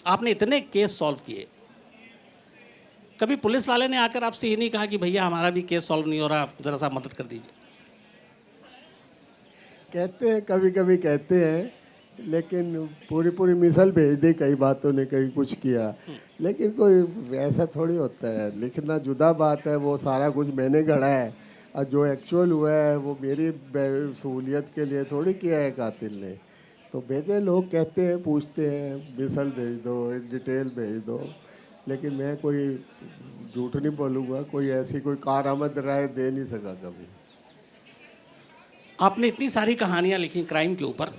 आपने इतने case solve किए, कभी पुलिस वाले ने आकर आपसे ये नहीं कहा कि भैया हमारा भी केस सॉल्व नहीं हो रहा, आप ज़रा सा मदद कर दीजिए? कहते हैं, कभी कभी कहते हैं, लेकिन पूरी पूरी मिसाल भेज दी कई बातों ने, कहीं कुछ किया, लेकिन कोई ऐसा थोड़ी होता है। लिखना जुदा बात है, वो सारा कुछ मैंने गढ़ा है, और जो एक्चुअल हुआ है वो मेरी सहूलियत के लिए थोड़ी किया है कातिल ने। तो भेजे, लोग कहते हैं, पूछते हैं, मिसाल भेज दो, डिटेल भेज दो, लेकिन मैं कोई झूठ नहीं बोलूँगा, कोई ऐसी कोई कारआमद राय दे नहीं सका कभी। आपने इतनी सारी कहानियाँ लिखी क्राइम के ऊपर,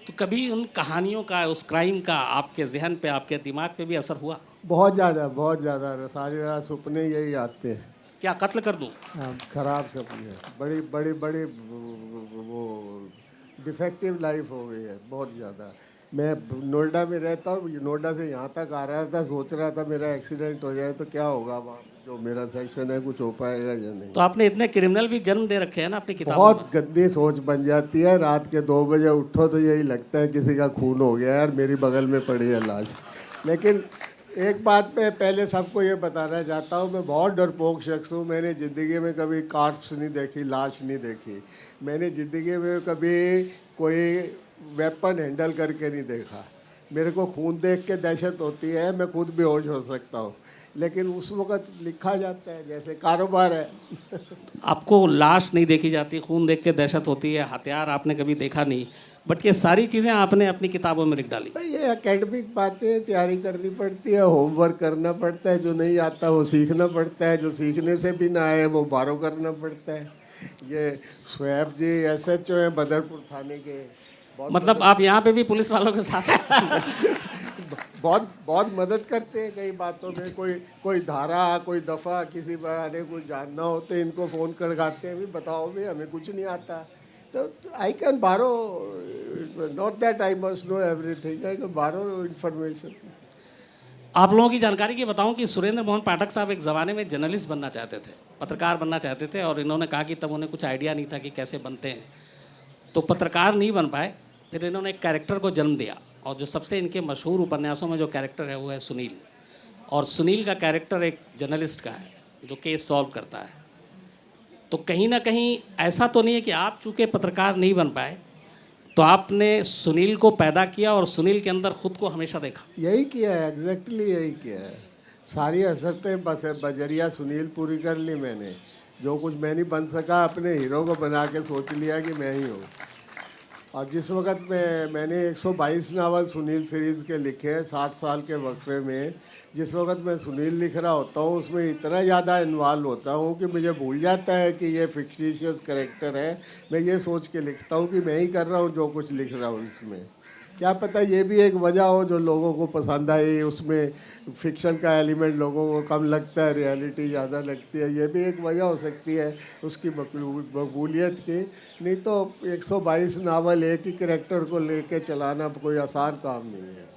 तो कभी उन कहानियों का, उस क्राइम का आपके जहन पे, आपके दिमाग पे भी असर हुआ? बहुत ज़्यादा, बहुत ज़्यादा। सारी रात सपने यही आते हैं। क्या कत्ल कर दूं? हाँ, खराब सपने, बड़ी बड़ी बड़ी वो डिफेक्टिव लाइफ हो गई है बहुत ज़्यादा। मैं नोएडा में रहता हूँ, नोएडा से यहाँ तक आ रहा था, सोच रहा था मेरा एक्सीडेंट हो जाए तो क्या होगा वहाँ, जो मेरा सेक्शन है कुछ हो पाएगा या नहीं। तो आपने इतने क्रिमिनल भी जन्म दे रखे हैं ना अपनी किताबों बहुत में। गंदी सोच बन जाती है। रात के 2 बजे उठो तो यही लगता है किसी का खून हो गया यार, मेरी बगल में पड़ी है लाश। लेकिन एक बात मैं पहले सबको ये बताना चाहता हूँ, मैं बहुत डरपोक शख्स हूँ। मैंने ज़िंदगी में कभी कार्प्स नहीं देखी, लाश नहीं देखी। मैंने ज़िंदगी में कभी कोई वेपन हैंडल करके नहीं देखा। मेरे को खून देख के दहशत होती है, मैं खुद बेहोश हो सकता हूँ, लेकिन उस वक़्त लिखा जाता है जैसे कारोबार है। आपको लाश नहीं देखी जाती, खून देख के दहशत होती है, हथियार आपने कभी देखा नहीं, बट ये सारी चीज़ें आपने अपनी किताबों में लिख डाली। भाई ये एकेडमिक बातें, तैयारी करनी पड़ती है, होमवर्क करना पड़ता है, जो नहीं आता वो सीखना पड़ता है, जो सीखने से भी ना आए वो बारो करना पड़ता है। ये शोएब जी SHO हैं बदरपुर थाने के, मतलब आप यहाँ पे भी पुलिस वालों के साथ हैं? बहुत बहुत मदद करते हैं कई बातों में। कोई धारा, कोई दफ़ा, किसी बारे कुछ जानना हो तो इनको फ़ोन कर गाते हैं, भी बताओ भी हमें कुछ नहीं आता। तो आई कैन बारो, not that I must know everything, I can बारो इंफॉर्मेशन। आप लोगों की जानकारी की बताऊं कि सुरेंद्र मोहन पाठक साहब एक ज़माने में जर्नलिस्ट बनना चाहते थे, पत्रकार बनना चाहते थे, और इन्होंने कहा कि तब उन्हें कुछ आइडिया नहीं था कि कैसे बनते हैं, तो पत्रकार नहीं बन पाए। फिर इन्होंने एक कैरेक्टर को जन्म दिया, और जो सबसे इनके मशहूर उपन्यासों में जो कैरेक्टर है वो है सुनील। और सुनील का कैरेक्टर एक जर्नलिस्ट का है जो केस सॉल्व करता है। तो कहीं ना कहीं ऐसा तो नहीं है कि आप चूँकि पत्रकार नहीं बन पाए तो आपने सुनील को पैदा किया और सुनील के अंदर खुद को हमेशा देखा? यही किया है, एग्जैक्टली यही किया है। सारी हसरतें बस बजरिया सुनील पूरी कर ली मैंने। जो कुछ मैं नहीं बन सका, अपने हीरो को बना के सोच लिया कि मैं ही हूँ। और जिस वक्त मैंने 122 नावल सुनील सीरीज़ के लिखे हैं 60 साल के वक्फे में, जिस वक्त मैं सुनील लिख रहा होता हूँ उसमें इतना ज़्यादा इन्वॉल्व होता हूँ कि मुझे भूल जाता है कि ये फिक्टिशियस कैरेक्टर है। मैं ये सोच के लिखता हूँ कि मैं ही कर रहा हूँ जो कुछ लिख रहा हूँ इसमें। क्या पता ये भी एक वजह हो जो लोगों को पसंद आई। उसमें फिक्शन का एलिमेंट लोगों को कम लगता है, रियलिटी ज़्यादा लगती है, ये भी एक वजह हो सकती है उसकी मकबूलियत की। नहीं तो 122 नावल एक ही करेक्टर को लेके चलाना कोई आसान काम नहीं है।